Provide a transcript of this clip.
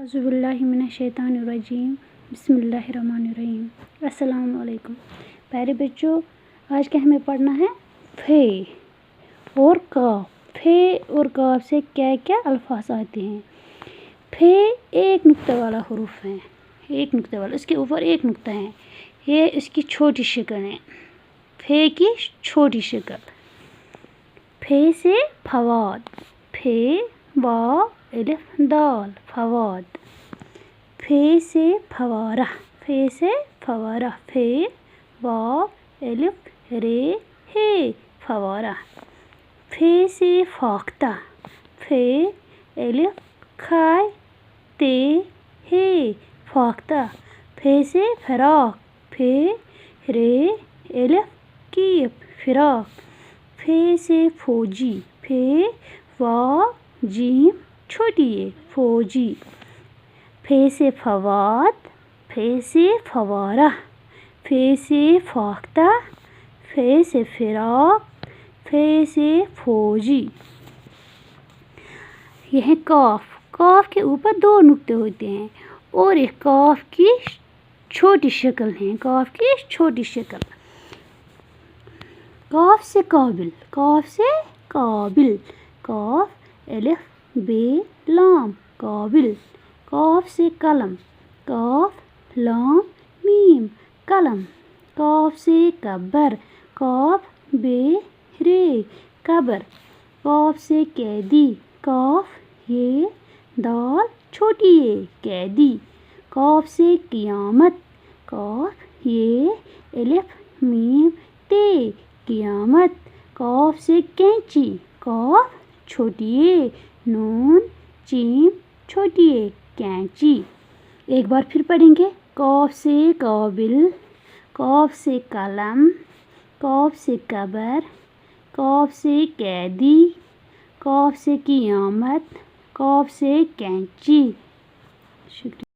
अज़ुबिल्लाहि मिनश्शैतानिर्रजीम बिस्मिल्लाहिर्रहमानिर्रहीम। अस्सलाम वालेकुम प्यारे बच्चों, आज का हमें पढ़ना है फे और काफ। फे और काफ से क्या क्या अल्फाज आते हैं। फे एक नुक्ते वाला हरूफ है, एक नुक्ते वाला, इसके ऊपर एक नुक्ता है, ये इसकी छोटी शक्ल है, फे की छोटी शक्ल। फे से फवाद, फे वा एलिफ दाल फवाद। फे से फवारा, फे से फवारा, फे वा एलिफ रे हे फवारा। फे से फाख्ता, फे एलिफ खाय ते हे फाख्ता। फे से फिराक, फे रे एलिफ कीफ फिराक। फे से फौजी, फे वा जीम छोटी है फौजी। फे से फवाद, फे से फवारा, फे से फाख्ता, फे से फिराक, फे से फौजी। यह है काफ। काफ के ऊपर दो नुक्ते होते हैं और एक काफ की छोटी शक्ल है, काफ की छोटी शक्ल। काफ से काबिल, काफ से काबिल, काफ एलिफ बे लाम काबिल। काफ से कलम, काफ लाम मीम कलम। काफ से कबर, काफ बे रे कबर। काफ से कैदी, काफ ये दाल छोटी है कैदी। काफ से क़ियामत, काफ ये एलिफ मीम ते क़ियामत। काफ से कैंची, काफ छोटी है, नून चीम छोटी है कैंची। एक बार फिर पढ़ेंगे। काफ से काबिल, काफ से कलम, काफ से कबर, काफ से कैदी, काफ से क़ियामत, काफ से कैंची। शुक्रिया।